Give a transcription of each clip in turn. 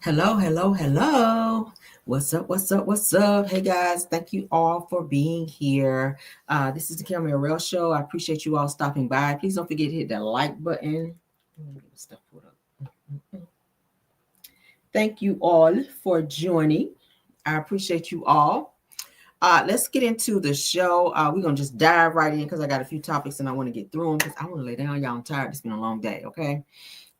Hello, hello, hello. What's up? What's up? What's up? Hey guys, thank you all for being here. This is the Camera Rail Show. I appreciate you all stopping by. Please don't forget to hit that like button. Stuff pulled up. Thank you all for joining. I appreciate you all. Let's get into the show. We're gonna just dive right in because I got a few topics and I want to get through them because I want to lay down. Y'all, I'm tired. It's been a long day. Okay.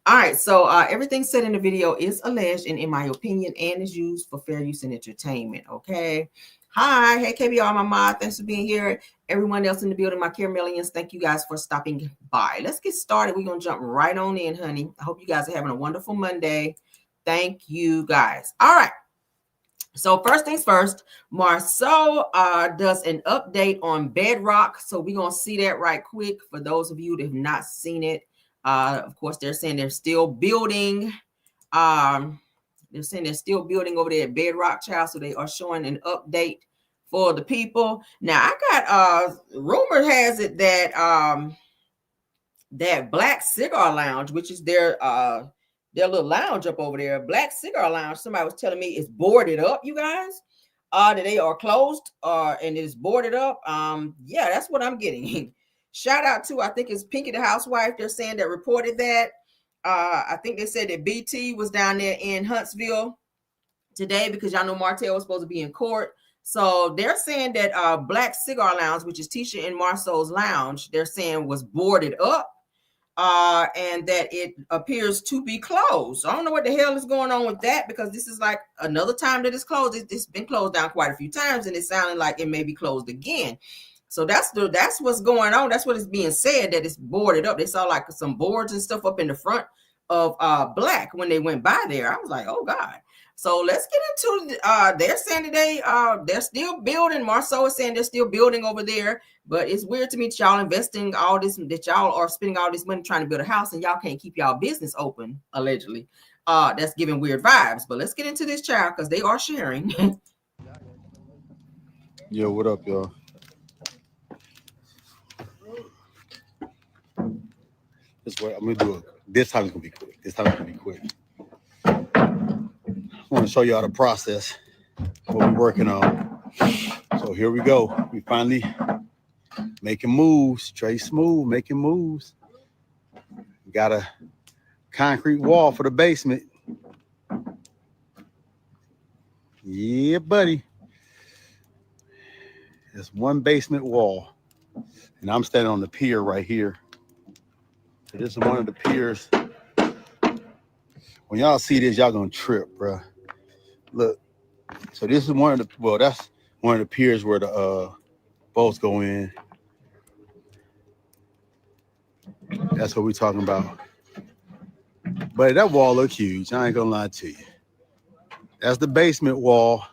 All right, so everything said in the video is alleged and in my opinion and is used for fair use and entertainment, okay? Hi, hey KBR, my mod, thanks for being here. Everyone else in the building, my care millions, thank you guys for stopping by. Let's get started. We're going to jump right on in, honey. I hope you guys are having a wonderful Monday. Thank you guys. All right. So first things first, Marsau does an update on Bedrock. So we're going to see that right quick for those of you that have not seen it. Of course, they're saying they're still building. They're saying they're still building over there at Bedrock, child. So they are showing an update for the people. Now, I got rumor has it that that Blaque Cigar Lounge, which is their little lounge up over there, Blaque Cigar Lounge, somebody was telling me it's boarded up, you guys. That they are closed and it's boarded up. Yeah, that's what I'm getting. Shout out to, I think it's Pinky the Housewife. They're saying that reported that. I think they said that BT was down there in Huntsville today because y'all know Martell was supposed to be in court. So they're saying that Blaque Cigar Lounge, which is Tisha and Marsau's lounge, they're saying was boarded up. And that it appears to be closed. So I don't know what the hell is going on with that because this is like another time that it's closed. It's been closed down quite a few times and it's sounding like it may be closed again. So that's what's going on. That's what is being said, that it's boarded up. They saw like some boards and stuff up in the front of Blaque when they went by there. I was like, oh God. So let's get into they're saying today they're still building. Marsau is saying they're still building over there. But it's weird to me that y'all investing all this, that y'all are spending all this money trying to build a house and y'all can't keep y'all business open, allegedly. That's giving weird vibes. But let's get into this, child, because they are sharing. Yo, what up, y'all? This way, I'm gonna do it. This time it's gonna be quick. I want to show y'all the process, what we're working on. So here we go. We finally making moves. Trey Smooth making moves. We got a concrete wall for the basement. Yeah, buddy. There's one basement wall, and I'm standing on the pier right here. So this is one of the piers. When y'all see this, y'all gonna trip, bro. Look, so this is one of the, well, that's one of the piers where the boats go in. That's what we're talking about. But that wall look huge. I ain't gonna lie to you. That's the basement wall.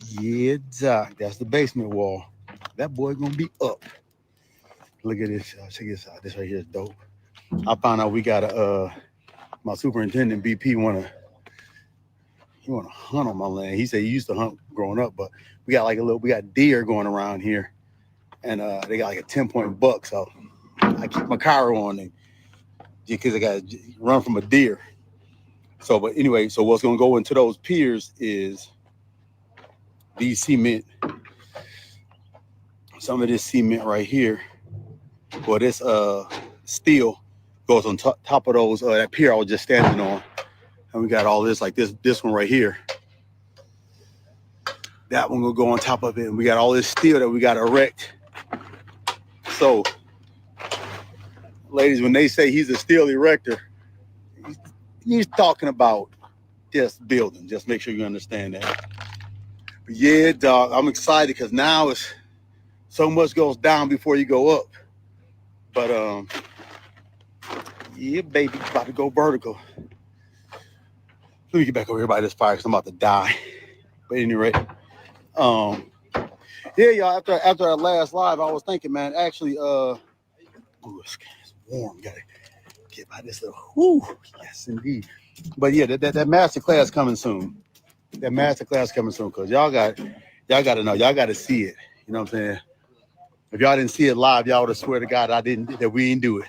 Yeah, Doc. That's the basement wall. That boy gonna be up. Look at this. Check this out. This right here is dope. I found out we got a my superintendent BP wanna hunt on my land. He said he used to hunt growing up, but we got deer going around here, and they got like a 10-point buck. So I keep my car on and because I got to run from a deer. So, but anyway, so what's gonna go into those piers is these cement. Some of this cement right here, well, this steel goes on top of those that pier I was just standing on, and we got all this like this one right here. That one will go on top of it, and we got all this steel that we got to erect. So, ladies, when they say he's a steel erector, he's talking about just building. Just make sure you understand that. But yeah, dog, I'm excited because now it's so much goes down before you go up. But yeah, baby, about to go vertical. Let me get back over here by this fire because I'm about to die. But anyway, yeah, y'all. After our last live, I was thinking, man, actually, ooh, it's warm. Gotta get by this little. Whoo, yes, indeed. But yeah, that master class coming soon. That master class coming soon because y'all got to know, y'all got to see it. You know what I'm saying? If y'all didn't see it live, y'all would have swear to God that we didn't do it.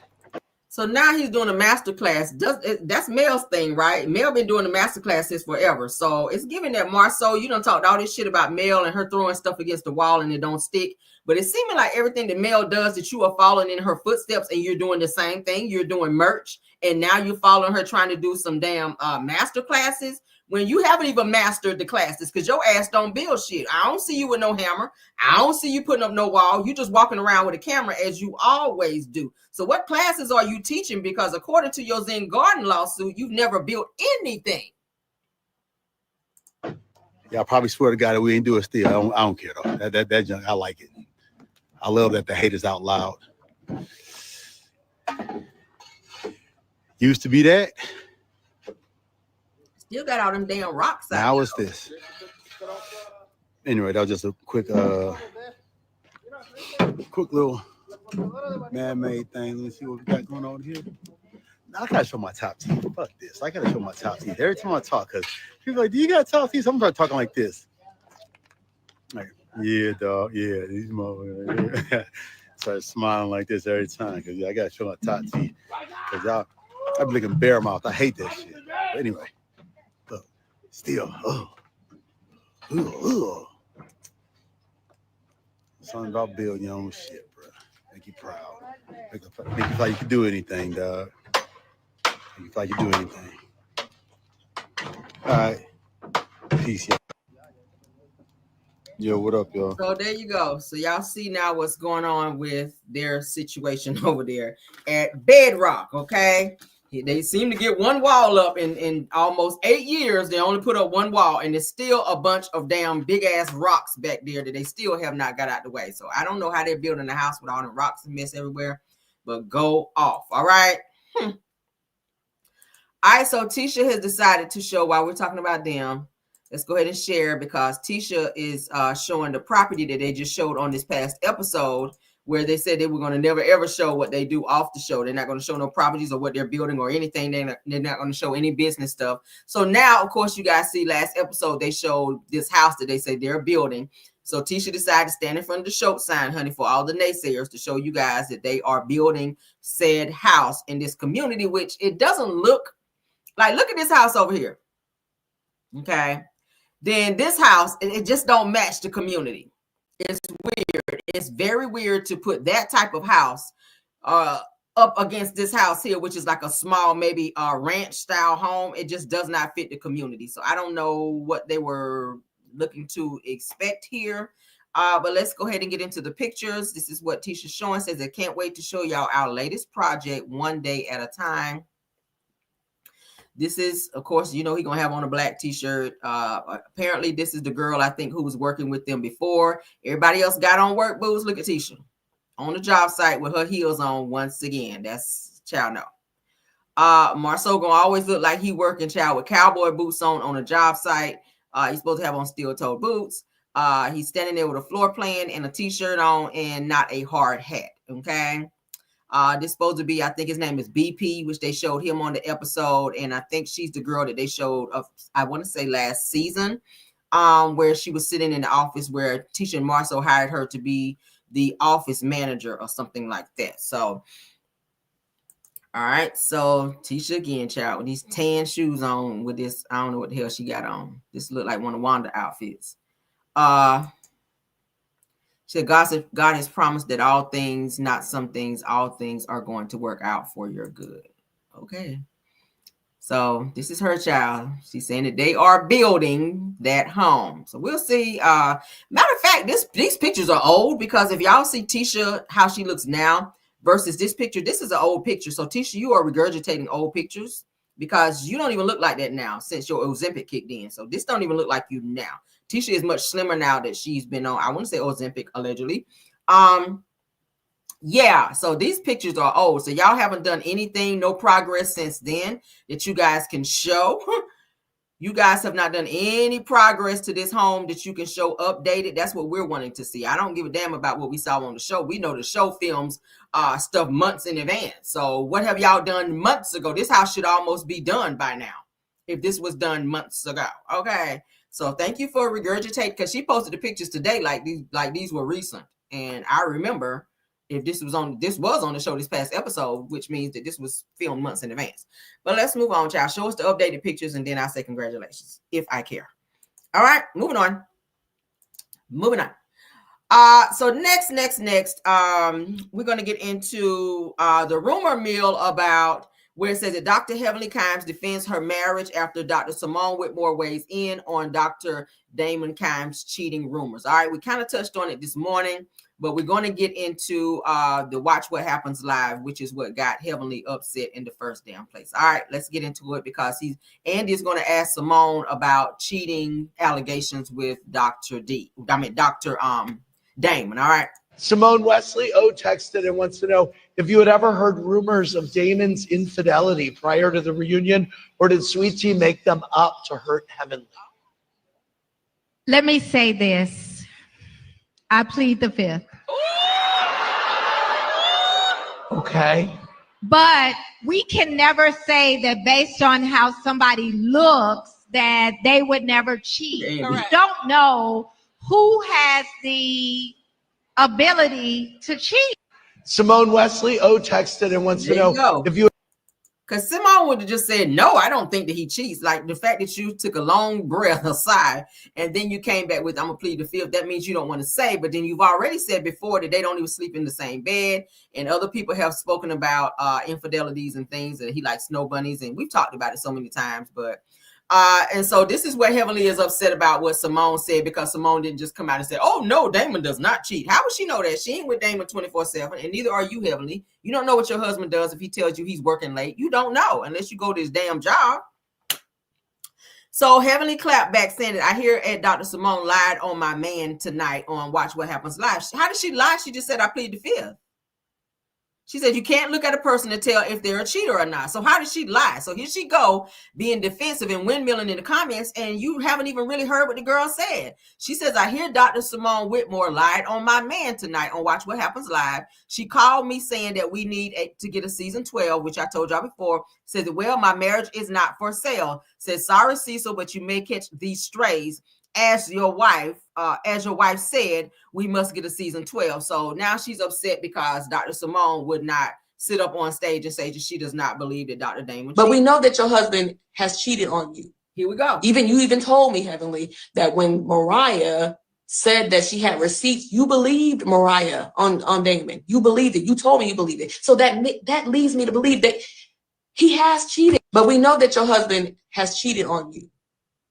So now he's doing a master class. That's Mel's thing, right? Mel been doing the master classes forever. So it's giving that Marsau, you done talked all this shit about Mel and her throwing stuff against the wall and it don't stick. But it's seeming like everything that Mel does, that you are following in her footsteps and you're doing the same thing. You're doing merch. And now you're following her trying to do some damn master classes when you haven't even mastered the classes, because your ass don't build shit. I don't see you with no hammer. I don't see you putting up no wall. You just walking around with a camera as you always do. So what classes are you teaching? Because according to your Zen Garden lawsuit, you've never built anything. Yeah, I probably swear to God that we ain't do it still. I don't care though. That junk, I like it. I love that the hate is out loud. Used to be that. Still got all them damn rocks out. Now it's this. Anyway, that was just a quick little man-made thing. Let's see what we got going on here. Now I gotta show my top teeth. Fuck this. I gotta show my top teeth every time I talk, because people are like, do you got top teeth? I'm gonna start talking like this. Like, yeah, dog. Yeah, these motherfuckers. Yeah. Start smiling like this every time, because I gotta show my top teeth. Because y'all, I be looking bare mouth. I hate that shit. But anyway, look, still, something about building your own shit, bro. Make you proud. Make you feel like you can do anything, dog. Make you feel like you can do anything. All right. Peace, y'all. Yo, what up, y'all? So there you go. So y'all see now what's going on with their situation over there at Bedrock, okay? They seem to get one wall up in almost 8 years. They only put up one wall, and there's still a bunch of damn big-ass rocks back there that they still have not got out the way. So I don't know how they're building a house with all the rocks and mess everywhere, but go off, all right? All right, so Tisha has decided to show, while we're talking about them, let's go ahead and share, because Tisha is showing the property that they just showed on this past episode, where they said they were going to never ever show what they do off the show. They're not going to show no properties or what they're building or anything. They're not going to show any business stuff. So now, of course, you guys see last episode, they showed this house that they say they're building. So Tisha decided to stand in front of the show sign, honey, for all the naysayers, to show you guys that they are building said house in this community, which it doesn't look like. Look at this house over here. Okay. Then this house, it just don't match the community. It's weird. It's very weird to put that type of house up against this house here, which is like a small, maybe ranch style home. It just does not fit the community. So I don't know what they were looking to expect here. But let's go ahead and get into the pictures. This is what Tisha's showing. Says, I can't wait to show y'all our latest project, one day at a time. This is, of course, you know, he's going to have on a black t-shirt. Apparently, this is the girl, I think, who was working with them before. Everybody else got on work boots. Look at Tisha on the job site with her heels on once again. That's child no. Marsau going to always look like he working, child, with cowboy boots on a job site. He's supposed to have on steel-toed boots. He's standing there with a floor plan and a t-shirt on and not a hard hat, okay? This supposed to be, I think his name is BP, which they showed him on the episode. And I think she's the girl that they showed, I want to say last season, where she was sitting in the office where Tisha and Marsau hired her to be the office manager or something like that. So, all right. So Tisha again, child, with these tan shoes on with this, I don't know what the hell she got on. This looked like one of Wanda outfits. She said, God has promised that all things, not some things, all things are going to work out for your good. Okay. So this is her child. She's saying that they are building that home. So we'll see. Matter of fact, these pictures are old, because if y'all see Tisha, how she looks now versus this picture, this is an old picture. So Tisha, you are regurgitating old pictures, because you don't even look like that now since your Ozempic kicked in. So this don't even look like you now. Tisha is much slimmer now that she's been on, I want to say Ozempic, allegedly. Yeah, so these pictures are old. So y'all haven't done anything, no progress since then that you guys can show. You guys have not done any progress to this home that you can show updated. That's what we're wanting to see. I don't give a damn about what we saw on the show. We know the show films stuff months in advance. So what have y'all done months ago? This house should almost be done by now if this was done months ago. Okay. So thank you for regurgitating, because she posted the pictures today like these were recent. And I remember if this was on the show this past episode, which means that this was filmed months in advance. But let's move on, child. Show us the updated pictures, and then I'll say congratulations if I care. All right, moving on. So next, we're gonna get into the rumor mill about where it says that Dr. Heavenly Kimes defends her marriage after Dr. Simone Whitmore weighs in on Dr. Damon Kimes' cheating rumors. All right, we kind of touched on it this morning, but we're going to get into the Watch What Happens Live, which is what got Heavenly upset in the first damn place. All right, let's get into it because Andy's going to ask Simone about cheating allegations with Dr. Damon. All right. Simone Wesley O texted and wants to know if you had ever heard rumors of Damon's infidelity prior to the reunion, or did Sweet Tea make them up to hurt Heavenly? Let me say this. I plead the fifth. Okay. But we can never say that based on how somebody looks that they would never cheat. We don't know who has the ability to cheat. Simone Wesley O texted and wants to know if you. Because Simone would have just said, no, I don't think that he cheats. Like the fact that you took a long breath aside and then you came back with, I'm going to plead the fifth. That means you don't want to say, but then you've already said before that they don't even sleep in the same bed. And other people have spoken about infidelities and things that he likes snow bunnies. And we've talked about it so many times, but and so this is where Heavenly is upset about what Simone said, because Simone didn't just come out and say, oh, no, Damon does not cheat. How would she know that? She ain't with Damon 24/7, and neither are you, Heavenly. You don't know what your husband does if he tells you he's working late. You don't know unless you go to his damn job. So Heavenly clapped back saying that I hear Dr. Simone lied on my man tonight on Watch What Happens Live. How did she lie? She just said, I plead the fifth. She said, you can't look at a person to tell if they're a cheater or not. So how did she lie? So here she go being defensive and windmilling in the comments, and you haven't even really heard what the girl said. She says, I hear Dr. Simone Whitmore lied on my man tonight on Watch What Happens Live. She called me saying that we need to get a season 12, which I told y'all before. Says, well, my marriage is not for sale. Says, sorry, Cecil, but you may catch these strays. As your wife said, we must get a season 12. So now she's upset because Dr. Simone would not sit up on stage and say that she does not believe that Dr. Damon. But we know that your husband has cheated on you. Here we go. You even told me, Heavenly, that when Mariah said that she had receipts, you believed Mariah on Damon. You believed it. You told me you believed it. So that leads me to believe that he has cheated. But we know that your husband has cheated on you.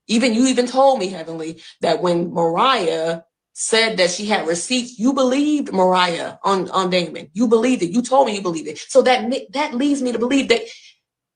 You even told me, Heavenly, that when Mariah said that she had receipts, you believed Mariah on Damon. You believed it. You told me you believed it. So that leads me to believe that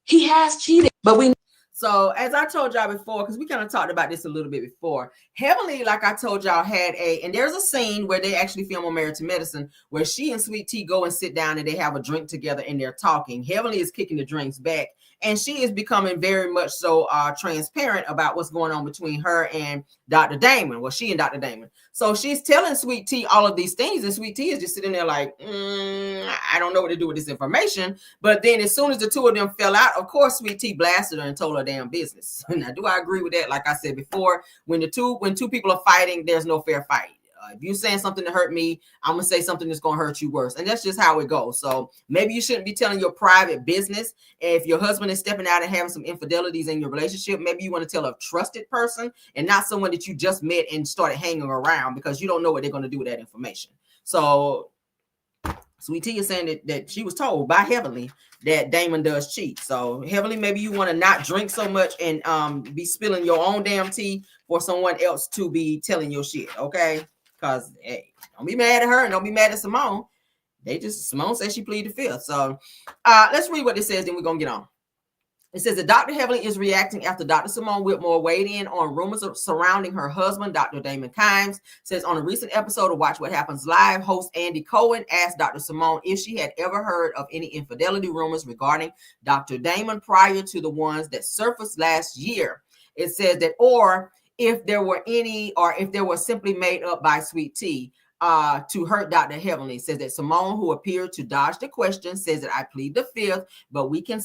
he has cheated. But so as I told y'all before, because we kind of talked about this a little bit before, Heavenly, like I told y'all, and there's a scene where they actually film on Married to Medicine where she and Sweet Tea go and sit down and they have a drink together and they're talking. Heavenly is kicking the drinks back, and she is becoming very much so transparent about what's going on between her and Dr. Damon. Well, she and Dr. Damon. So she's telling Sweet Tea all of these things, and Sweet Tea is just sitting there like, I don't know what to do with this information. But then as soon as the two of them fell out, of course, Sweet Tea blasted her and told her damn business. Now, do I agree with that? Like I said before, when two people are fighting, there's no fair fight. If you're saying something to hurt me, I'm going to say something that's going to hurt you worse. And that's just how it goes. So maybe you shouldn't be telling your private business. If your husband is stepping out and having some infidelities in your relationship, maybe you want to tell a trusted person and not someone that you just met and started hanging around, because you don't know what they're going to do with that information. So Sweet Tea is saying that she was told by Heavenly that Damon does cheat. So Heavenly, maybe you want to not drink so much and be spilling your own damn tea for someone else to be telling your shit, okay? Because hey, don't be mad at her and don't be mad at Simone. Simone says she pleaded the fifth. So let's read what it says, then we're going to get on. It says that Dr. Heavenly is reacting after Dr. Simone Whitmore weighed in on rumors surrounding her husband, Dr. Damon Kimes. Says on a recent episode of Watch What Happens Live, host Andy Cohen asked Dr. Simone if she had ever heard of any infidelity rumors regarding Dr. Damon prior to the ones that surfaced last year. It says that, or if there were any, or if they were simply made up by Sweet Tea to hurt Dr. Heavenly. Says that Simone, who appeared to dodge the question, says that I plead the fifth, but we can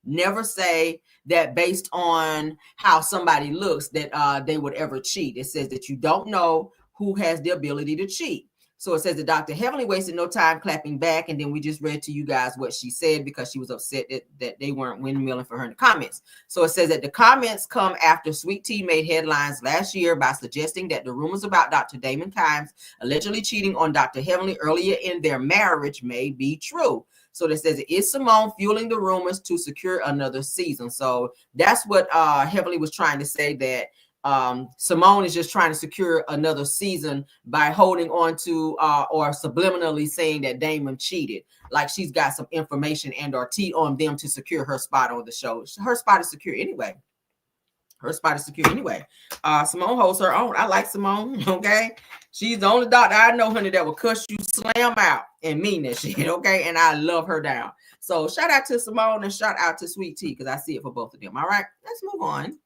never say that based on how somebody looks that they would ever cheat. It says that you don't know who has the ability to cheat. So it says that Dr. Heavenly wasted no time clapping back, and then we just read to you guys what she said because she was upset that they weren't windmilling for her in the comments. So it says that the comments come after Sweet Tea made headlines last year by suggesting that the rumors about Dr. Damon Kimes allegedly cheating on Dr. Heavenly earlier in their marriage may be true. So that says it is Simone fueling the rumors to secure another season. So that's what Heavenly was trying to say, that Simone is just trying to secure another season by holding on to or subliminally saying that Damon cheated, like she's got some information and or tea on them to secure her spot on the show. Her spot is secure anyway. Simone holds her own. I like Simone. Okay, she's the only doctor I know, honey, that will cuss you slam out and mean that shit. Okay, and I love her down. So shout out to Simone and shout out to Sweet Tea, because I see it for both of them. All right, let's move on.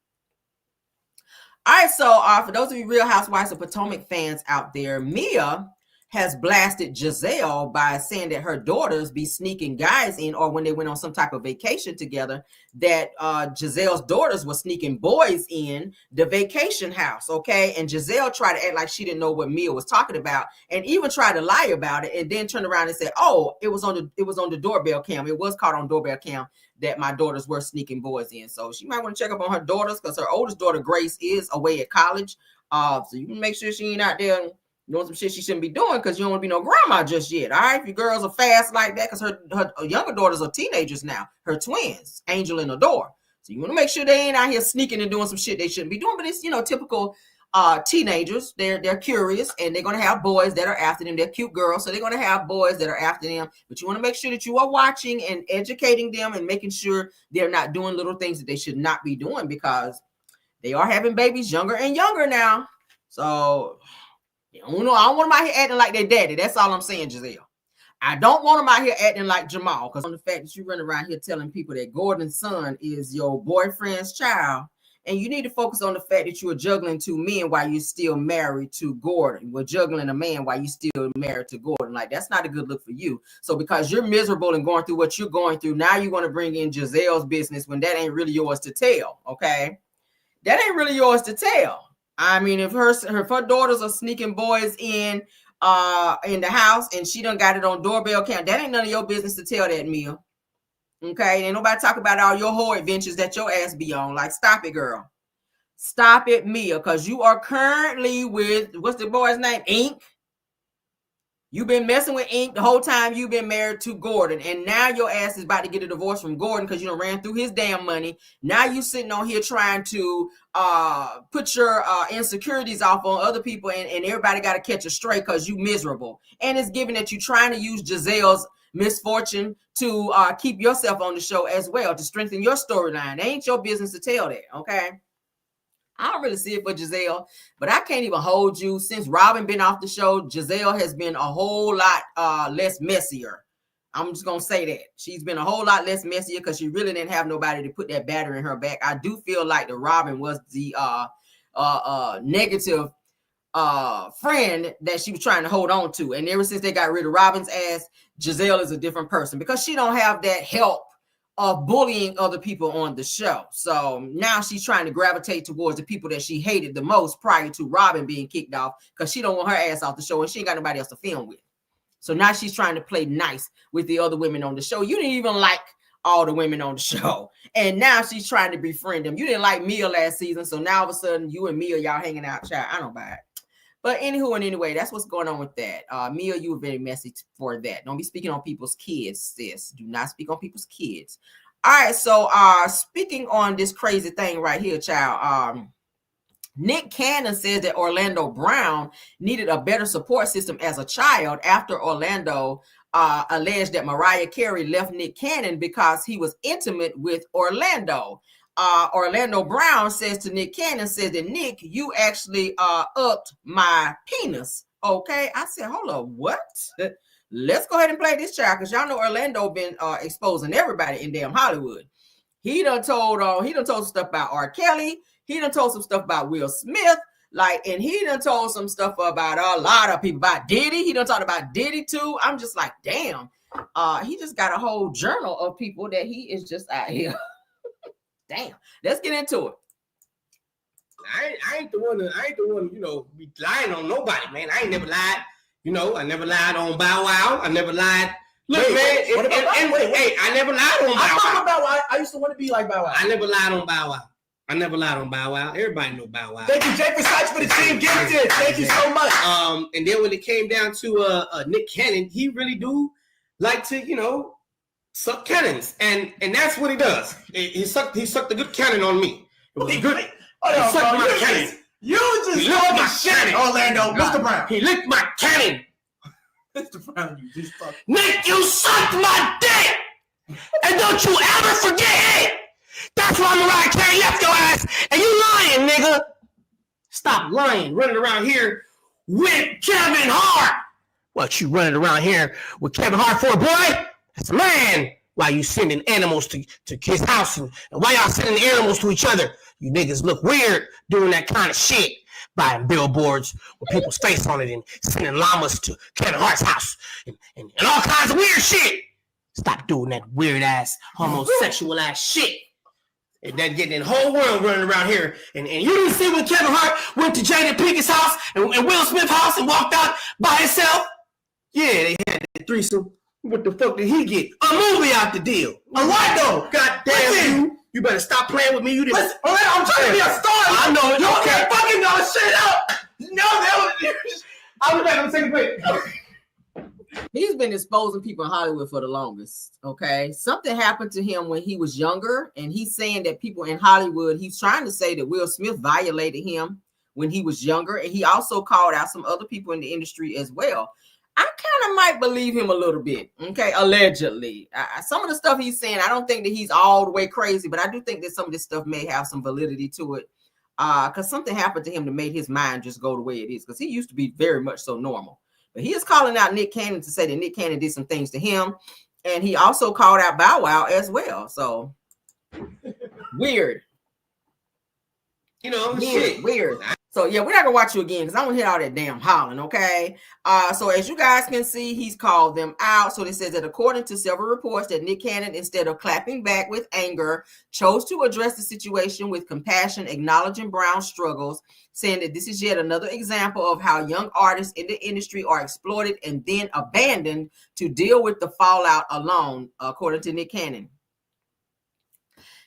All right, so for those of you Real Housewives of Potomac fans out there, Mia has blasted Gizelle by saying that her daughters be sneaking guys in, or when they went on some type of vacation together, that Gizelle's daughters were sneaking boys in the vacation house, okay? And Gizelle tried to act like she didn't know what Mia was talking about, and even tried to lie about it, and then turned around and said, "Oh, it was on the doorbell cam. It was caught on doorbell cam that my daughters were sneaking boys in." So she might want to check up on her daughters, because her oldest daughter Grace is away at college. So you can make sure she ain't out there doing some shit she shouldn't be doing, because you don't want to be no grandma just yet. All right, if your girls are fast like that, because her younger daughters are teenagers now, her twins, Angel and Adore. So you want to make sure they ain't out here sneaking and doing some shit they shouldn't be doing. But it's, typical teenagers. They're curious, and they're going to have boys that are after them. They're cute girls, so they're going to have boys that are after them. But you want to make sure that you are watching and educating them and making sure they're not doing little things that they should not be doing, because they are having babies younger and younger now. So I don't want them out here acting like their daddy. That's all I'm saying, Gizelle. I don't want them out here acting like Jamal, because on the fact that you run around here telling people that Gordon's son is your boyfriend's child, and you need to focus on the fact that you are juggling two men while you're still married to Gordon. We're juggling a man while you're still married to Gordon. Like, that's not a good look for you. So because you're miserable and going through what you're going through, now you want to bring in Gizelle's business when that ain't really yours to tell, okay? That ain't really yours to tell. I mean, if her daughters are sneaking boys in the house and she done got it on doorbell cam, that ain't none of your business to tell that, Mia. Okay, ain't nobody talk about all your whole adventures that your ass be on. Like, stop it, girl. Stop it, Mia, because you are currently with, what's the boy's name? Ink. You've been messing with Ink the whole time you've been married to Gordon, and now your ass is about to get a divorce from Gordon because you done ran through his damn money. Now you sitting on here trying to put your insecurities off on other people, and everybody got to catch a straight because you miserable. And it's given that you trying to use Gizelle's misfortune to keep yourself on the show as well, to strengthen your storyline. It ain't your business to tell that, okay? I don't really see it for Gizelle, but I can't even hold you. Since Robin been off the show, Gizelle has been a whole lot less messier. I'm just going to say that. She's been a whole lot less messier because she really didn't have nobody to put that battery in her back. I do feel like the Robin was the negative friend that she was trying to hold on to. And ever since they got rid of Robin's ass, Gizelle is a different person because she don't have that help of bullying other people on the show. So now she's trying to gravitate towards the people that she hated the most prior to Robin being kicked off, because she don't want her ass off the show and she ain't got nobody else to film with. So now she's trying to play nice with the other women on the show. You didn't even like all the women on the show, and now she's trying to befriend them. You didn't like Mia last season, so now all of a sudden you and Mia, y'all hanging out, child. I don't buy it. But anywho and anyway, that's what's going on with that. Mia, you were very messy for that. Don't be speaking on people's kids, sis. Do not speak on people's kids. All right, so speaking on this crazy thing right here, child. Nick Cannon says that Orlando Brown needed a better support system as a child after Orlando alleged that Mariah Carey left Nick Cannon because he was intimate with Orlando. Orlando Brown says to Nick Cannon, says that, Nick, you actually upped my penis. Okay, I said, hold up, what? Let's go ahead and play this, child, because y'all know Orlando been exposing everybody in damn Hollywood. He done told some stuff about R. Kelly. He done told some stuff about Will Smith. And he done told some stuff about a lot of people, about Diddy. He done talked about Diddy too. I'm just like, damn. He just got a whole journal of people that he is just out here. Damn. Let's get into it. I ain't the one, be lying on nobody, man. I ain't never lied. You know, I never lied on Bow Wow. I never lied. Look, Wait, man, hey, I never lied on Bow Wow. I used to want to be like Bow Wow. I never lied on Bow Wow. I never lied on Bow Wow. Everybody know Bow Wow. Thank you, Jay Versace, for the team gifted. Thank you so much. And then when it came down to Nick Cannon, he really do like to, you know, suck cannons, and that's what he does. He sucked a good cannon on me. It was good. He sucked my cannon. You just licked my shit, Orlando. Mr. Brown. He licked my cannon. Mr. Brown, you just fucked. Nick, you sucked my dick, and don't you ever forget it. That's why Mariah Carey left your ass, and you lying, nigga. Stop lying, running around here with Kevin Hart. What, you running around here with Kevin Hart for a boy? That's a man. Why you sending animals to his house, and why y'all sending the animals to each other? You niggas look weird doing that kind of shit. Buying billboards with people's face on it and sending llamas to Kevin Hart's house and all kinds of weird shit. Stop doing that weird ass, homosexual ass shit. And then getting the whole world running around here. And you didn't see when Kevin Hart went to Jada Pinkett's house and Will Smith's house and walked out by himself? Yeah, they had the threesome. What the fuck did he get? A movie out the deal. A what though? God damn you. You better stop playing with me. You didn't. Listen, I'm trying to be a star. I know it. You Okay. can't fucking know shit up. No, I'll be back. I'm taking a break. He's been exposing people in Hollywood for the longest. Okay. Something happened to him when he was younger, and he's saying that people in Hollywood, he's trying to say that Will Smith violated him when he was younger. And he also called out some other people in the industry as well. I kind of might believe him a little bit. Okay. Allegedly. Some of the stuff he's saying, I don't think that he's all the way crazy, but I do think that some of this stuff may have some validity to it. Because something happened to him that made his mind just go the way it is. Because he used to be very much so normal. But he is calling out Nick Cannon to say that Nick Cannon did some things to him. And he also called out Bow Wow as well. So, weird. You know, shit. Weird. So, yeah, we're not going to watch you again because I don't hear all that damn hollering, okay? So, as you guys can see, he's called them out. So, it says that according to several reports that Nick Cannon, instead of clapping back with anger, chose to address the situation with compassion, acknowledging Brown's struggles, saying that this is yet another example of how young artists in the industry are exploited and then abandoned to deal with the fallout alone, according to Nick Cannon.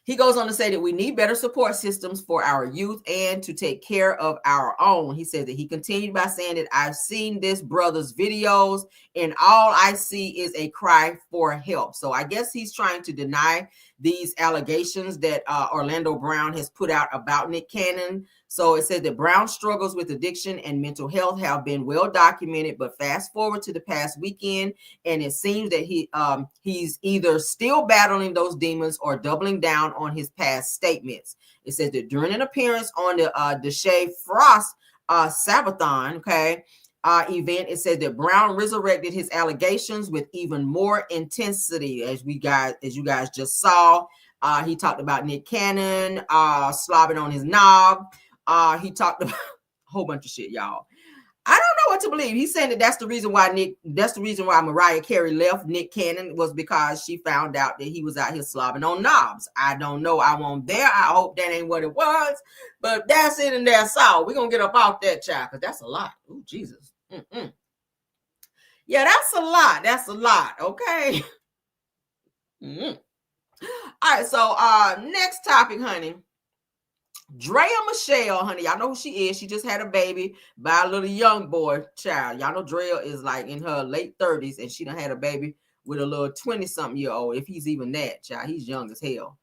He goes on to say that we need better support systems for our youth and to take care of our own. He said that he continued by saying that I've seen this brother's videos and all I see is a cry for help. So I guess he's trying to deny these allegations that Orlando Brown has put out about Nick Cannon. So it said that Brown's struggles with addiction and mental health have been well documented, but fast forward to the past weekend, and it seems that he's either still battling those demons or doubling down on his past statements. It says that during an appearance on the Deshae Frost Sabathon, event, it said that Brown resurrected his allegations with even more intensity, as you guys just saw. He talked about Nick Cannon slobbing on his knob. He talked about a whole bunch of shit, y'all. I don't know what to believe. He's saying that that's the reason why Mariah Carey left Nick Cannon was because she found out that he was out here slobbing on knobs. I don't know. I won't there. I hope that ain't what it was, but that's it and that's all. We're going to get up off that, child, because that's a lot. Oh, Jesus. Yeah, that's a lot. That's a lot. Okay. All right. So next topic, honey. Draya Michelle, honey. Y'all know who she is. She just had a baby by a little young boy child. Y'all know Draya is like in her late 30s and she done had a baby with a little 20-something year old. If he's even that, child. He's young as hell.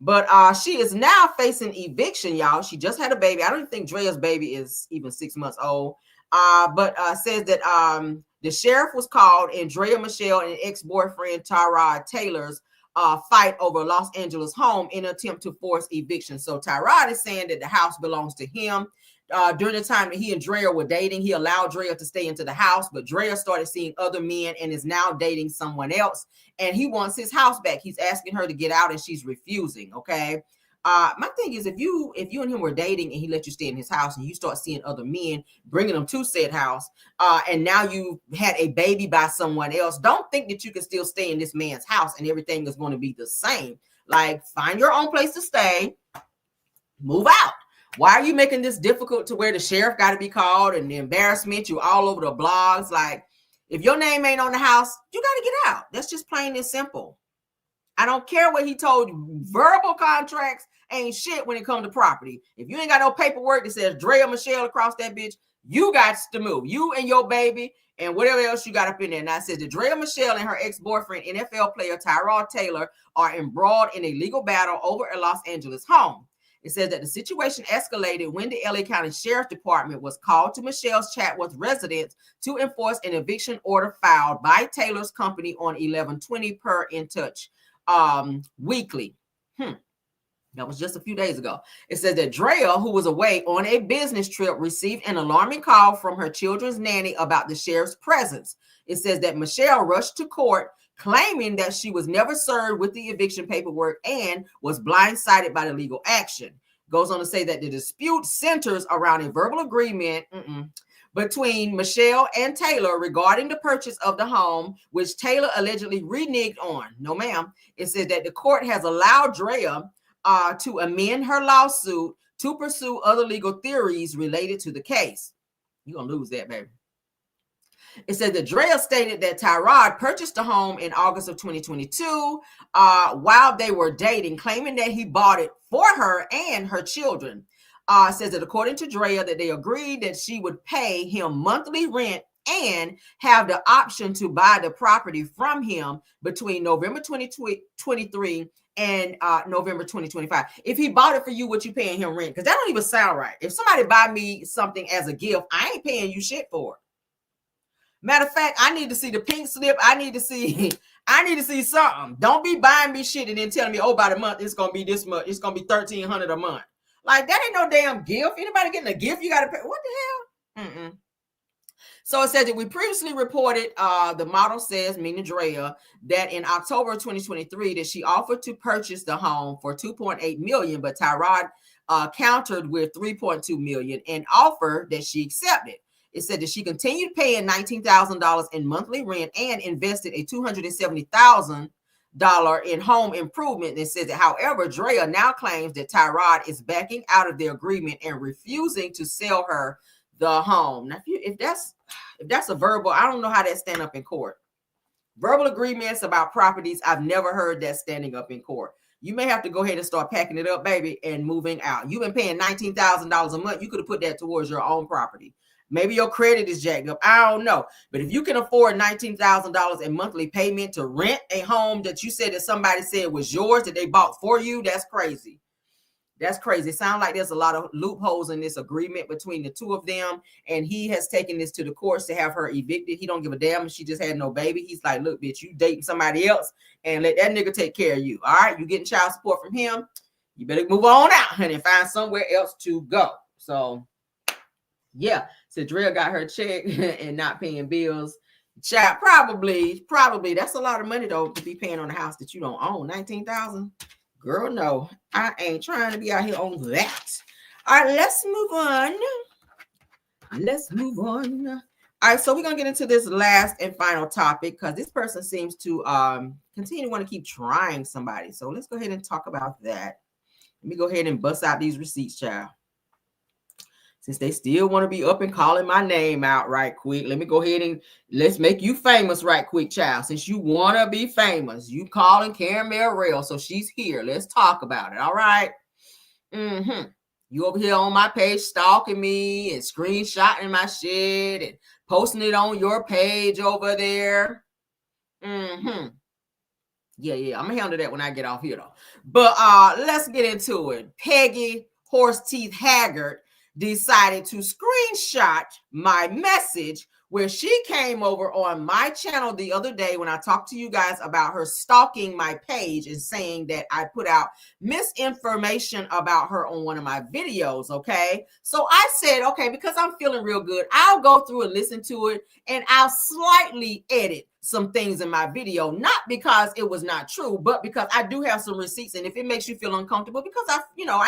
But she is now facing eviction, y'all. She just had a baby. I don't even think Draya's baby is even 6 months old. But says that the sheriff was called and Draya Michelle and ex-boyfriend Tyrod Taylor's fight over Los Angeles home in an attempt to force eviction. So Tyrod is saying that the house belongs to him. During the time that he and Draya were dating, he allowed Draya to stay into the house, but Draya started seeing other men and is now dating someone else. And he wants his house back. He's asking her to get out and she's refusing. Okay. My thing is, if you and him were dating and he let you stay in his house and you start seeing other men, bringing them to said house, and now you had a baby by someone else, don't think that you can still stay in this man's house and everything is going to be the same. Like, find your own place to stay, move out. Why are you making this difficult to where the sheriff got to be called and the embarrassment? You all over the blogs. Like, if your name ain't on the house, you got to get out. That's just plain and simple. I don't care what he told you. Verbal contracts ain't shit when it comes to property. If you ain't got no paperwork that says Draya Michelle across that bitch, you got to move. You and your baby and whatever else you got up in there. Now it says that Draya Michelle and her ex-boyfriend, NFL player Tyrod Taylor, are embroiled in a legal battle over a Los Angeles home. It says that the situation escalated when the LA County Sheriff's Department was called to Michelle's Chatworth residence to enforce an eviction order filed by Taylor's company on 11/20 per In Touch weekly. That was just a few days ago. It says that Draya, who was away on a business trip, received an alarming call from her children's nanny about the sheriff's presence. It says that Michelle rushed to court claiming that she was never served with the eviction paperwork and was blindsided by the legal action. Goes on to say that the dispute centers around a verbal agreement between Michelle and Taylor regarding the purchase of the home, which Taylor allegedly reneged on. No, ma'am. It says that the court has allowed Draya to amend her lawsuit to pursue other legal theories related to the case. You're going to lose that, baby. It says that Draya stated that Tyrod purchased the home in August of 2022 while they were dating, claiming that he bought it for her and her children. Says that according to Draya, that they agreed that she would pay him monthly rent and have the option to buy the property from him between November 2023 and November 2025. If he bought it for you, what you paying him rent? Because that don't even sound right. If somebody buy me something as a gift, I ain't paying you shit for it. Matter of fact, I need to see the pink slip. I need to see something. Don't be buying me shit and then telling me, oh, by the month, it's going to be this much. It's going to be $1,300 a month. Like, that ain't no damn gift. Anybody getting a gift, you got to pay. What the hell? So it says that we previously reported, the model says, meaning Draya, that in October 2023, that she offered to purchase the home for $2.8 million, but Tyrod countered with $3.2 million and offered that she accepted. It said that she continued paying $19,000 in monthly rent and invested a $270,000 in home improvement. It says that, however, Draya now claims that Tyrod is backing out of the agreement and refusing to sell her the home. Now, if that's a verbal, I don't know how that stand up in court. Verbal agreements about properties, I've never heard that standing up in court. You may have to go ahead and start packing it up, baby, and moving out. You've been paying $19,000 a month. You could have put that towards your own property. Maybe your credit is jacked up. I don't know. But if you can afford $19,000 in monthly payment to rent a home that you said that somebody said was yours, that they bought for you, that's crazy. That's crazy. It sounds like there's a lot of loopholes in this agreement between the two of them. And he has taken this to the courts to have her evicted. He don't give a damn if she just had no baby. He's like, look, bitch, you dating somebody else and let that nigga take care of you. All right. You getting child support from him. You better move on out, honey, and find somewhere else to go. So, yeah. So Draya got her check and not paying bills. Child, probably. That's a lot of money, though, to be paying on a house that you don't own. $19,000. Girl, no, I ain't trying to be out here on that. All right, let's move on. All right, so we're going to get into this last and final topic because this person seems to continue to want to keep trying somebody. So let's go ahead and talk about that. Let me go ahead and bust out these receipts, child. Since they still want to be up and calling my name out right quick, let me go ahead and let's make you famous right quick, child. Since you want to be famous, you calling Karen Merrill, so she's here. Let's talk about it, all right? You over here on my page stalking me and screenshotting my shit and posting it on your page over there. Yeah, I'm going to handle that when I get off here, though. But let's get into it. Peggy Horse Teeth Haggard decided to screenshot my message where she came over on my channel the other day when I talked to you guys about her stalking my page and saying that I put out misinformation about her on one of my videos, okay? So I said, okay, because I'm feeling real good, I'll go through and listen to it, and I'll slightly edit some things in my video, not because it was not true, but because I do have some receipts, and if it makes you feel uncomfortable, because I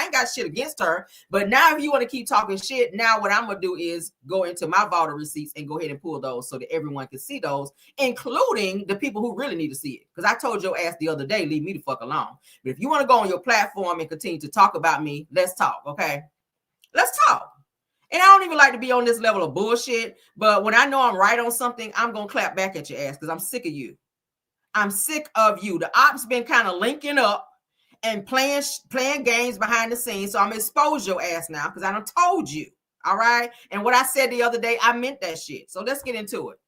ain't got shit against her, but now if you want to keep talking shit, now what I'm gonna do is go into my vault of receipts and go ahead and pull those so that everyone can see those, including the people who really need to see it. Because I told your ass the other day, leave me the fuck alone. But if you want to go on your platform and continue to talk about me, let's talk, okay? Let's talk. And I don't even like to be on this level of bullshit, but when I know I'm right on something, I'm going to clap back at your ass because I'm sick of you. I'm sick of you. The ops been kind of linking up and playing games behind the scenes. So I'm going to expose your ass now because I done told you. All right. And what I said the other day, I meant that shit. So let's get into it.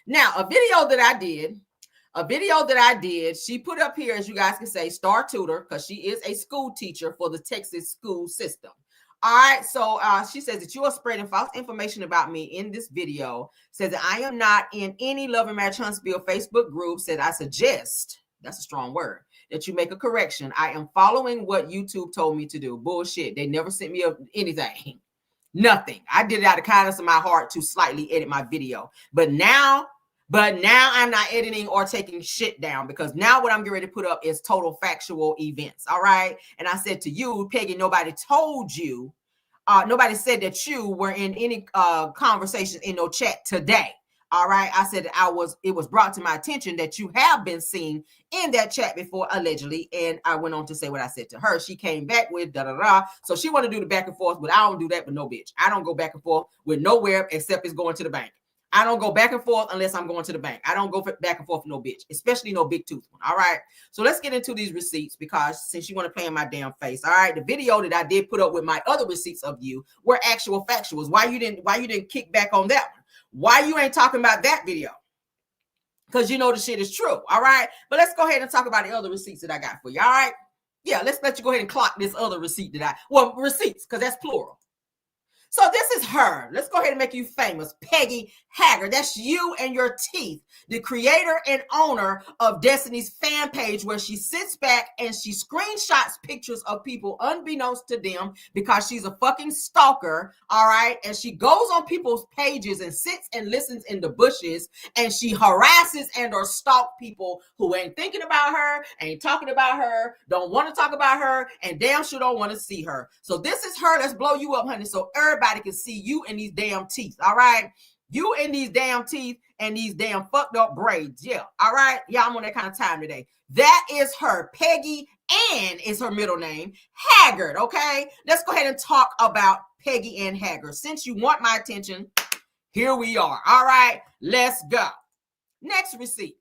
Now, a video that I did, she put up here, as you guys can say, star tutor, because she is a school teacher for the Texas school system. All right, so she says that you are spreading false information about me in this video. Says that I am not in any Love and Marriage Huntsville Facebook group. Said I suggest, that's a strong word, that you make a correction. I am following what YouTube told me to do. Bullshit. They never sent me anything. Nothing. I did it out of kindness of my heart to slightly edit my video. But now I'm not editing or taking shit down because now what I'm getting ready to put up is total factual events. All right. And I said to you, Peggy, nobody told you. Nobody said that you were in any conversation in no chat today. All right. I said it was brought to my attention that you have been seen in that chat before, allegedly. And I went on to say what I said to her. She came back with da-da-da. So she want to do the back and forth, but I don't do that with no bitch. I don't go back and forth with nowhere except it's going to the bank. I don't go back and forth unless I'm going to the bank. I don't go back and forth with no bitch, especially no big tooth one. All right. So let's get into these receipts because since you want to play in my damn face. All right. The video that I did put up with my other receipts of you were actual factuals. Why you didn't kick back on that one? Why you ain't talking about that video? Because you know the shit is true. All right. But let's go ahead and talk about the other receipts that I got for you. All right. Yeah. Let's let you go ahead and clock this other receipt receipts, because that's plural. So this is her. Let's go ahead and make you famous. Peggy Haggard. That's you and your teeth. The creator and owner of Destiny's fan page, where she sits back and she screenshots pictures of people unbeknownst to them because she's a fucking stalker. All right. And she goes on people's pages and sits and listens in the bushes and she harasses and or stalk people who ain't thinking about her, ain't talking about her, don't want to talk about her, and damn sure don't want to see her. So this is her. Let's blow you up, honey. So everybody can see you in these damn teeth. All right. You in these damn teeth and these damn fucked up braids. Yeah. All right. Yeah, I'm on that kind of time today. That is her. Peggy Ann is her middle name. Haggard. Okay. Let's go ahead and talk about Peggy Ann Haggard. Since you want my attention, here we are. All right. Let's go. Next receipt.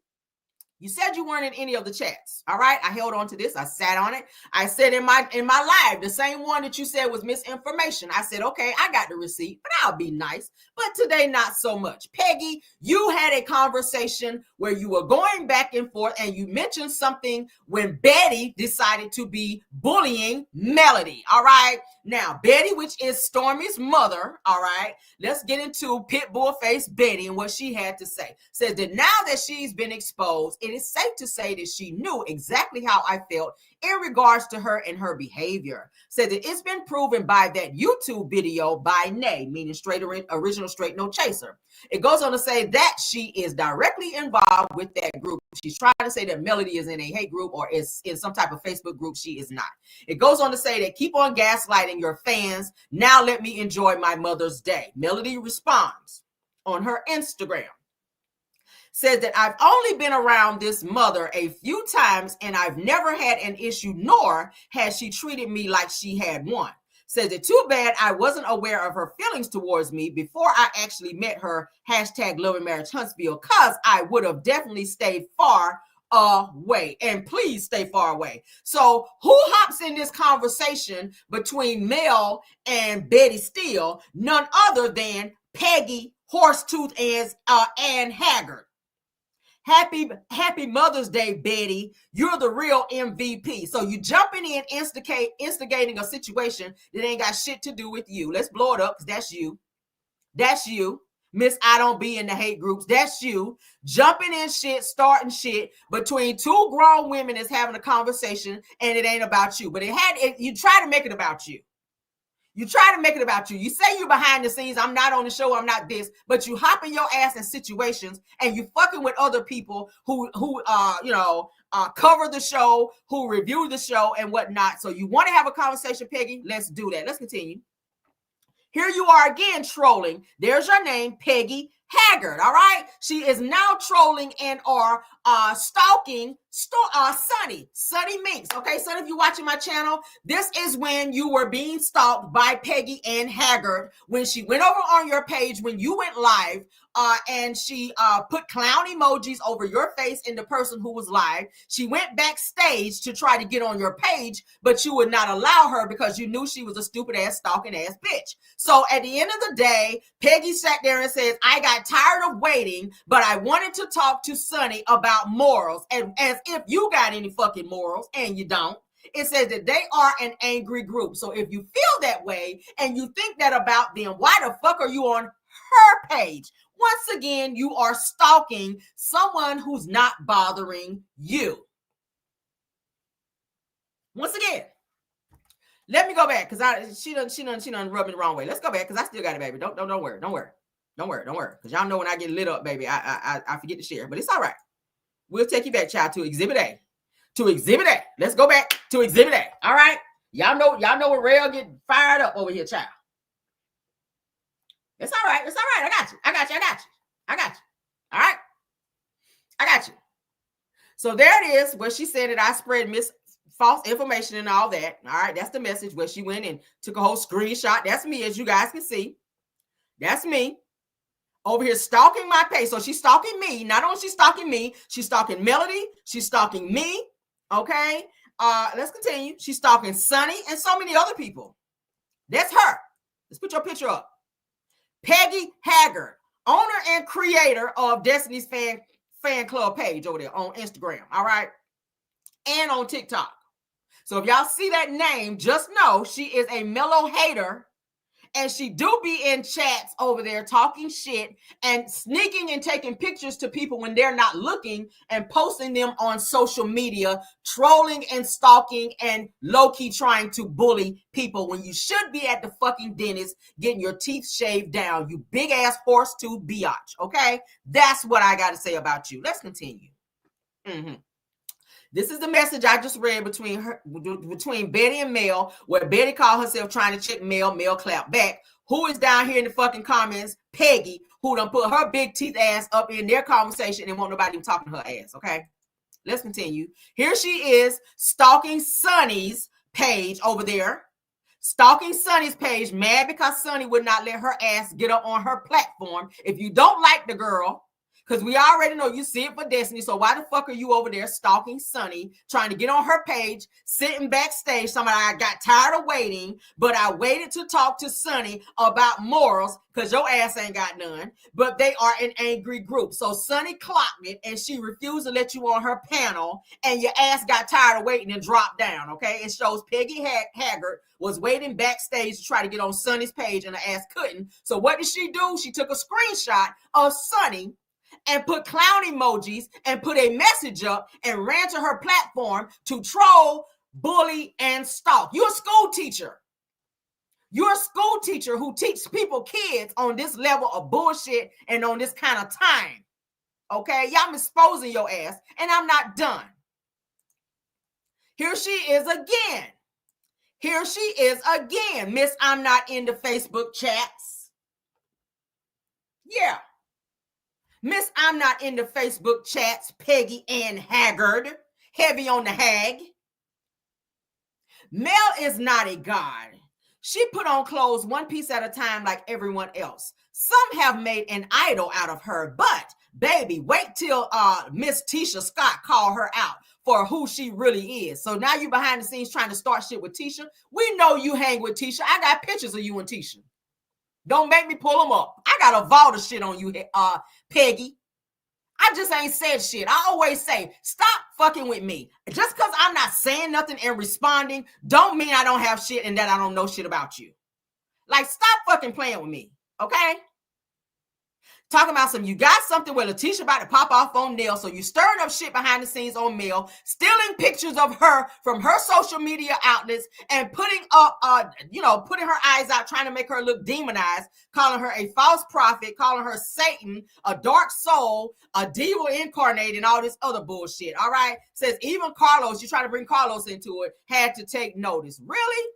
You said you weren't in any of the chats. All right. I held on to this. I sat on it. I said in my live, the same one that you said was misinformation. I said, okay, I got the receipt, but I'll be nice. But today, not so much. Peggy, you had a conversation where you were going back and forth and you mentioned something when Betty decided to be bullying Melody. All right. Now, Betty, which is Stormy's mother. All right. Let's get into Pitbull face Betty and what she had to say. Says that now that she's been exposed, it is safe to say that she knew exactly how I felt in regards to her and her behavior. Said that it's been proven by that YouTube video by Nay, meaning original straight no chaser. It goes on to say that she is directly involved with that group. She's trying to say that Melody is in a hate group or is in some type of Facebook group. She is not. It goes on to say that keep on gaslighting your fans. Now let me enjoy my Mother's Day. Melody responds on her Instagram. Says that I've only been around this mother a few times and I've never had an issue, nor has she treated me like she had one. Says that too bad I wasn't aware of her feelings towards me before I actually met her, #Love and Marriage Huntsville, because I would have definitely stayed far away. And please stay far away. So who hops in this conversation between Mel and Betty Steele? None other than Peggy Horsetooth Ann Haggard. Happy Mother's Day, Betty. You're the real MVP. So you jumping in, instigating a situation that ain't got shit to do with you. Let's blow it up because that's you. That's you. Miss I don't be in the hate groups. That's you. Jumping in shit, starting shit between two grown women is having a conversation and it ain't about you. But you try to make it about you. You try to make it about you. You say you're behind the scenes. I'm not on the show. I'm not this. But you hopping your ass in situations and you fucking with other people who cover the show, who review the show and whatnot. So you want to have a conversation, Peggy? Let's do that. Let's continue. Here you are again trolling. There's your name, Peggy Haggard. All right. She is now trolling and or stalking Sunny Minx. Okay, Sunny, if you're watching my channel, this is when you were being stalked by Peggy Ann Haggard when she went over on your page when you went live. And she put clown emojis over your face and the person who was live. She went backstage to try to get on your page, but you would not allow her because you knew she was a stupid ass, stalking ass bitch. So at the end of the day, Peggy sat there and says, I got tired of waiting, but I wanted to talk to Sunny about morals. And as if you got any fucking morals, and you don't. It says that they are an angry group. So if you feel that way and you think that about them, why the fuck are you on her page? Once again, you are stalking someone who's not bothering you. Once again, let me go back because she done rubbed me the wrong way. Let's go back because I still got it, baby. Don't worry. Because y'all know when I get lit up, baby, I forget to share. But it's all right. We'll take you back, child, to Exhibit A. Let's go back to Exhibit A. All right. Y'all know where Rail get fired up over here, child. It's all right. I got you. All right. I got you. So there it is where she said that I spread false information and all that. All right. That's the message where she went and took a whole screenshot. That's me, as you guys can see. That's me over here stalking my page. So she's stalking me. Not only she's stalking me, she's stalking Melody. She's stalking me. Okay. Let's continue. She's stalking Sunny and so many other people. That's her. Let's put your picture up. Peggy Haggard, owner and creator of Destiny's fan club page over there on Instagram, all right, and on TikTok. So if y'all see that name, just know she is a mellow hater, and she do be in chats over there talking shit and sneaking and taking pictures to people when they're not looking and posting them on social media, trolling and stalking and low-key trying to bully people when you should be at the fucking dentist getting your teeth shaved down, you big-ass horse-tooth biatch, okay? That's what I got to say about you. Let's continue. This is the message I just read between Betty and Mel, where Betty called herself trying to check Mel. Mel clapped back. Who is down here in the fucking comments? Peggy, who done put her big teeth ass up in their conversation and won't nobody even talking to her ass, okay? Let's continue. Here she is stalking Sunny's page over there. Stalking Sunny's page, mad because Sunny would not let her ass get up on her platform. If you don't like the girl, because we already know you see it for Destiny. So why the fuck are you over there stalking Sunny, trying to get on her page, sitting backstage? Somebody, I got tired of waiting, but I waited to talk to Sunny about morals because your ass ain't got none. But they are an angry group. So Sunny clocked it and she refused to let you on her panel, and your ass got tired of waiting and dropped down. Okay, it shows Peggy Haggard was waiting backstage to try to get on Sunny's page and her ass couldn't. So what did she do? She took a screenshot of Sunny and put clown emojis and put a message up and ran to her platform to troll, bully, and stalk. You're a school teacher. You're a school teacher who teaches kids on this level of bullshit and on this kind of time. Okay? Y'all exposing your ass, and I'm not done. Here she is again. Miss I'm not into Facebook chats. Yeah. Miss I'm not into Facebook chats, Peggy Ann Haggard, heavy on the hag. Mel is not a god. She put on clothes one piece at a time like everyone else. Some have made an idol out of her, but baby, wait till Miss Tisha Scott call her out for who she really is. So now you behind the scenes trying to start shit with Tisha. We know you hang with Tisha. I got pictures of you and Tisha. Don't make me pull them up. I got a vault of shit on you, Peggy. I just ain't said shit. I always say, stop fucking with me. Just because I'm not saying nothing and responding, don't mean I don't have shit and that I don't know shit about you. Like, stop fucking playing with me, okay? Talking about you got something where Letitia about to pop off on Nell, so you stirring up shit behind the scenes on Mel, stealing pictures of her from her social media outlets and putting up, putting her eyes out, trying to make her look demonized, calling her a false prophet, calling her Satan, a dark soul, a devil incarnate, and all this other bullshit. All right, says even Carlos, you try to bring Carlos into it, had to take notice. Really?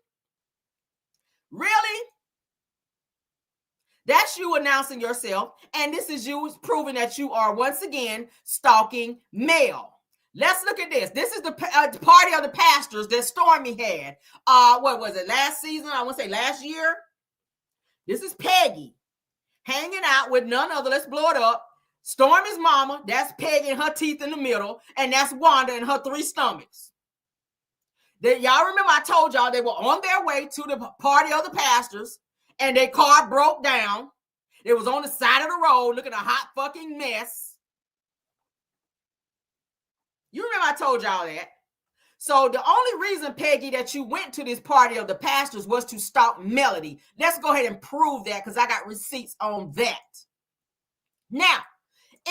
That's you announcing yourself. And this is you proving that you are once again stalking Mel. Let's look at this. This is the party of the pastors that Stormy had. What was it? Last season? I want to say last year. This is Peggy hanging out with none other. Let's blow it up. Stormy's mama. That's Peggy and her teeth in the middle. And that's Wanda and her 3 stomachs. Y'all remember I told y'all they were on their way to the party of the pastors. And their car broke down. It was on the side of the road looking a hot fucking mess. You remember I told y'all that. So the only reason, Peggy, that you went to this party of the pastors was to stalk Melody. Let's go ahead and prove that because I got receipts on that. Now,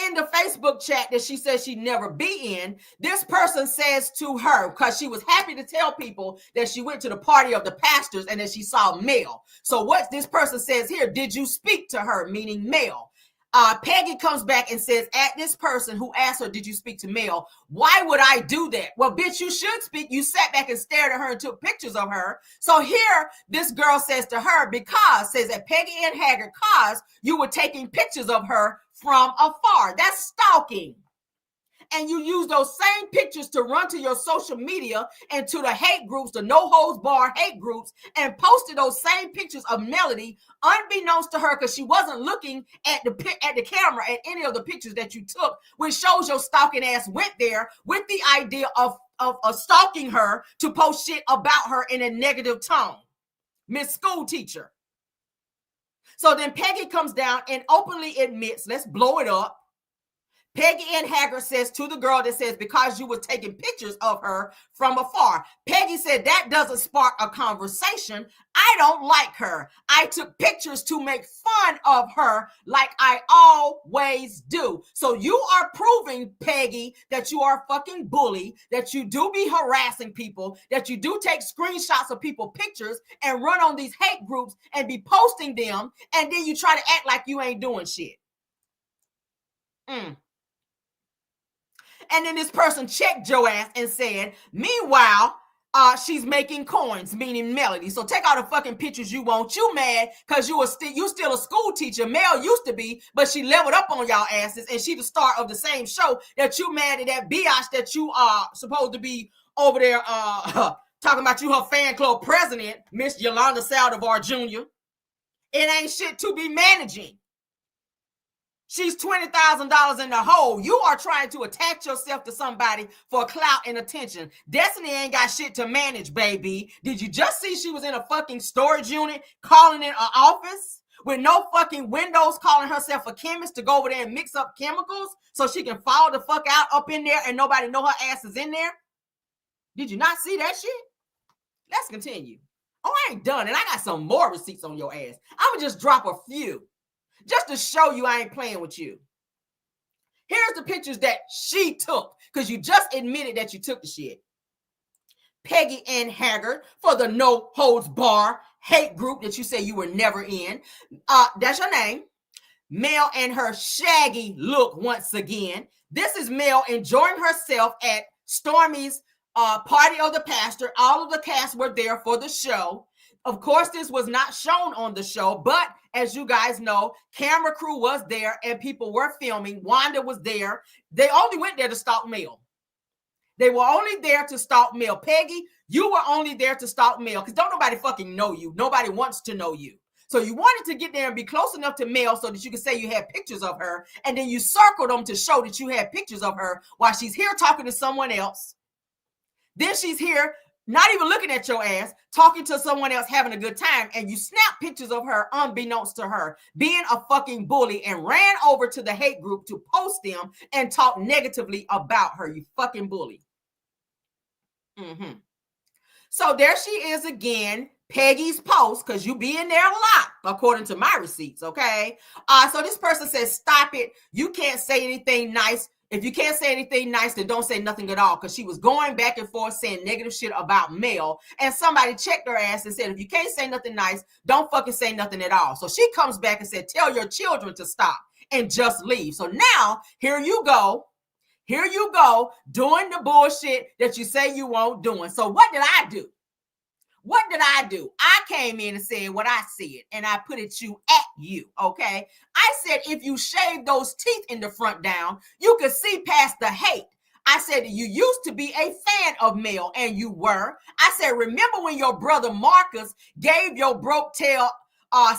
in the Facebook chat that she says she'd never be in, this person says to her, because she was happy to tell people that she went to the party of the pastors and that she saw Mel. So what this person says here, did you speak to her, meaning Mel? Peggy comes back and says, at this person who asked her, did you speak to Mel? Why would I do that? Well, bitch, you should speak. You sat back and stared at her and took pictures of her. So here, this girl says to her, says that Peggy and Haggard, cause you were taking pictures of her from afar. That's stalking. And you use those same pictures to run to your social media and to the hate groups, the no holds bar hate groups, and posted those same pictures of Melody unbeknownst to her because she wasn't looking at the camera at any of the pictures that you took, which shows your stalking ass went there with the idea of stalking her to post shit about her in a negative tone. Miss School Teacher. So then Peggy comes down and openly admits, let's blow it up. Peggy and Haggard says to the girl that says, because you were taking pictures of her from afar. Peggy said, that doesn't spark a conversation. I don't like her. I took pictures to make fun of her like I always do. So you are proving, Peggy, that you are a fucking bully, that you do be harassing people, that you do take screenshots of people pictures and run on these hate groups and be posting them. And then you try to act like you ain't doing shit. And then this person checked your ass and said, meanwhile, she's making coins, meaning Melody. So take all the fucking pictures you want. You mad because you still a school teacher. Mel used to be, but she leveled up on y'all asses, and she the star of the same show that you mad at that biatch that you are supposed to be over there talking about you her fan club president, Miss Yolanda Saldivar Jr. It ain't shit to be managing. She's $20,000 in the hole. You are trying to attach yourself to somebody for clout and attention. Destiny ain't got shit to manage, baby. Did you just see she was in a fucking storage unit calling it an office with no fucking windows, calling herself a chemist to go over there and mix up chemicals so she can fall the fuck out up in there and nobody know her ass is in there? Did you not see that shit? Let's continue. Oh, I ain't done, and I got some more receipts on your ass. I'm gonna just drop a few. Just to show you I ain't playing with you. Here's the pictures that she took, because you just admitted that you took the shit. Peggy and Haggard for the no holds bar hate group that you say you were never in. That's your name. Mel and her shaggy look once again. This is Mel enjoying herself at Stormy's party of the pastor. All of the cast were there for the show. Of course, this was not shown on the show, but as you guys know, camera crew was there and people were filming. Wanda was there. They only went there to stalk Mel. They were only there to stalk Mel. Peggy, you were only there to stalk Mel because don't nobody fucking know you. Nobody wants to know you. So you wanted to get there and be close enough to Mel so that you could say you had pictures of her, and then you circled them to show that you had pictures of her while she's here talking to someone else. Then she's here not even looking at your ass, talking to someone else, having a good time, and you snap pictures of her unbeknownst to her, being a fucking bully, and ran over to the hate group to post them and talk negatively about her, you fucking bully. So there she is again, Peggy's post, because you be in there a lot, according to my receipts, okay? So this person says, stop it. You can't say anything nice. If you can't say anything nice, then don't say nothing at all. Because she was going back and forth saying negative shit about Mel. And somebody checked her ass and said, if you can't say nothing nice, don't fucking say nothing at all. So she comes back and said, tell your children to stop and just leave. So now, here you go. Here you go, doing the bullshit that you say you won't doing. So what did I do? What did I do? I came in and said what I said. And I put it you at you, okay? I said, if you shave those teeth in the front down, you could see past the hate. I said, you used to be a fan of Mel, and you were. I said, remember when your brother Marcus gave your broke tail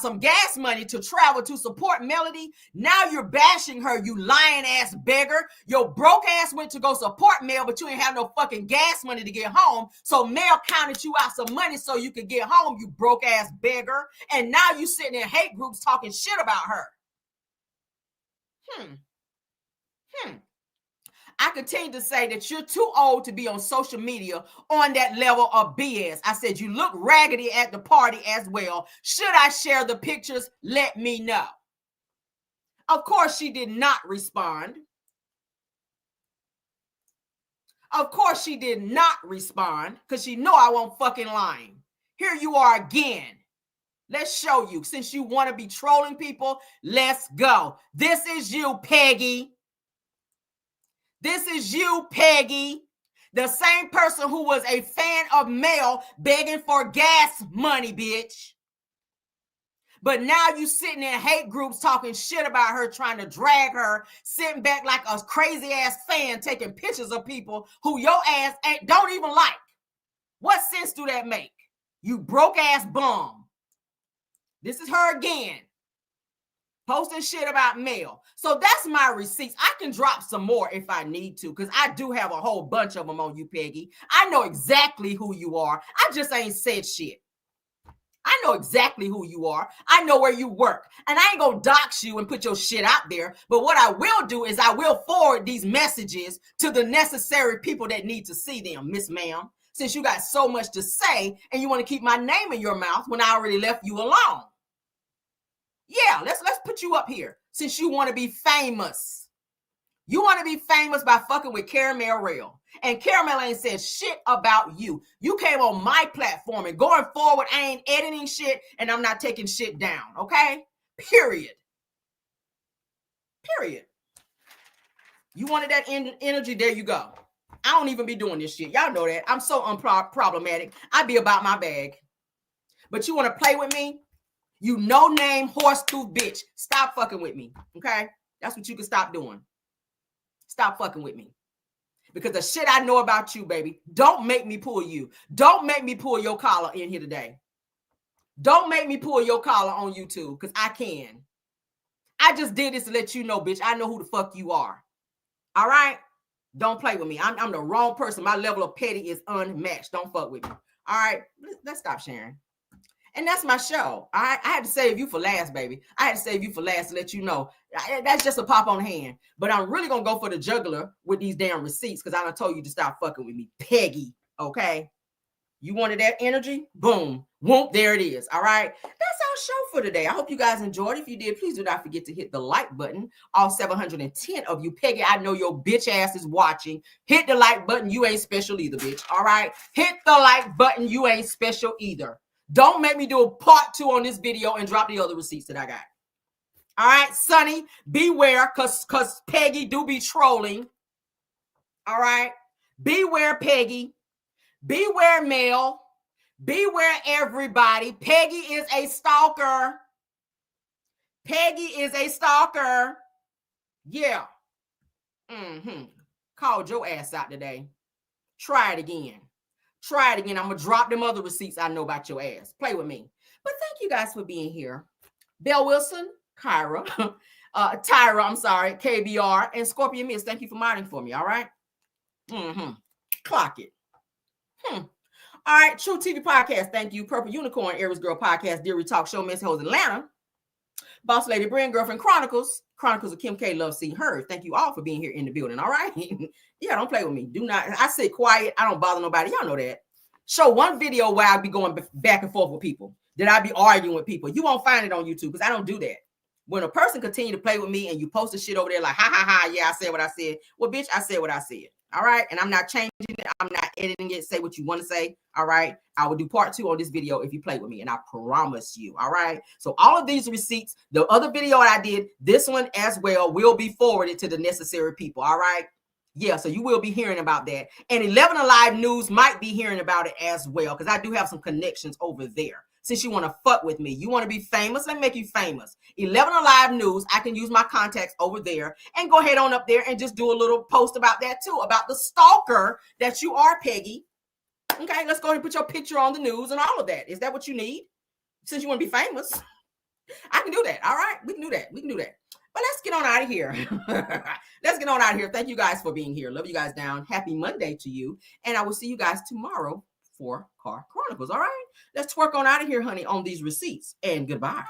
some gas money to travel to support Melody? Now you're bashing her, you lying ass beggar. Your broke ass went to go support Mel, but you ain't have no fucking gas money to get home. So Mel counted you out some money so you could get home, you broke ass beggar. And now you sitting in hate groups talking shit about her. I continue to say that you're too old to be on social media on that level of BS. I said, you look raggedy at the party as well. Should I share the pictures? Let me know. Of course, she did not respond. Of course, she did not respond because she know I won't fucking lying. Here you are again. Let's show you. Since you want to be trolling people, let's go. This is you, Peggy. This is you, Peggy, the same person who was a fan of Mel begging for gas money, bitch. But now you sitting in hate groups talking shit about her, trying to drag her, sitting back like a crazy ass fan, taking pictures of people who your ass don't even like. What sense do that make? You broke ass bum. This is her again. Posting shit about Mel. So that's my receipts. I can drop some more if I need to, because I do have a whole bunch of them on you, Peggy. I know exactly who you are. I just ain't said shit. I know exactly who you are. I know where you work. And I ain't gonna dox you and put your shit out there. But what I will do is I will forward these messages to the necessary people that need to see them, Miss Ma'am. Since you got so much to say and you want to keep my name in your mouth when I already left you alone. Yeah, let's put you up here since you want to be famous. You want to be famous by fucking with Caramel Real. And Caramel ain't said shit about you. You came on my platform, and going forward, I ain't editing shit and I'm not taking shit down, okay? Period. Period. You wanted that energy, there you go. I don't even be doing this shit. Y'all know that. I'm so unproblematic. I be about my bag. But you want to play with me? You no-name horse-tooth bitch. Stop fucking with me, okay? That's what you can stop doing. Stop fucking with me. Because the shit I know about you, baby, don't make me pull you. Don't make me pull your collar in here today. Don't make me pull your collar on YouTube, because I can. I just did this to let you know, bitch, I know who the fuck you are. All right? Don't play with me. I'm the wrong person. My level of petty is unmatched. Don't fuck with me. All right? Let's stop sharing. And that's my show. I had to save you for last, baby. I had to save you for last to let you know. That's just a pop on the hand. But I'm really going to go for the juggler with these damn receipts because I done told you to stop fucking with me. Peggy, okay? You wanted that energy? Boom. Whoop, there it is. All right? That's our show for today. I hope you guys enjoyed. If you did, please do not forget to hit the like button. All 710 of you. Peggy, I know your bitch ass is watching. Hit the like button. You ain't special either, bitch. All right? Hit the like button. You ain't special either. Don't make me do a part 2 on this video and drop the other receipts that I got. All right, Sonny, beware, because Peggy do be trolling. All right? Beware, Peggy. Beware, Mel. Beware, everybody. Peggy is a stalker. Peggy is a stalker. Yeah. Called your ass out today. Try it again. Try it again. I'm going to drop them other receipts I know about your ass. Play with me. But thank you guys for being here. Belle Wilson, Kyra, Tyra, I'm sorry, KBR, and Scorpion Miss. Thank you for modding for me, all right? Clock it. All right, True TV Podcast. Thank you. Purple Unicorn, Aries Girl Podcast, Deary Talk Show, Miss Hoes Atlanta. Boss Lady Brand, Girlfriend Chronicles of Kim K. Love Seeing Her. Thank you all for being here in the building, all right? Yeah, don't play with me. Do not. I sit quiet. I don't bother nobody. Y'all know that. Show one video where I be going back and forth with people. That I be arguing with people. You won't find it on YouTube because I don't do that. When a person continue to play with me and you post the shit over there like, ha, ha, ha, yeah, I said what I said. Well, bitch, I said what I said. All right? And I'm not changing it. I'm not editing it. Say what you want to say. All right? I will do part 2 on this video if you play with me. And I promise you. All right? So all of these receipts, the other video I did, this one as well, will be forwarded to the necessary people. All right? Yeah, so you will be hearing about that. And 11 Alive News might be hearing about it as well because I do have some connections over there. since you want to fuck with me. You want to be famous? Let me make you famous. 11 Alive News. I can use my contacts over there and go ahead on up there and just do a little post about that too, about the stalker that you are, Peggy. Okay, let's go ahead and put your picture on the news and all of that. Is that what you need? Since you want to be famous, I can do that. All right, we can do that. We can do that. But let's get on out of here. Let's get on out of here. Thank you guys for being here. Love you guys down. Happy Monday to you. And I will see you guys tomorrow for Car Chronicles. All right, let's work on out of here, honey, on these receipts. And goodbye.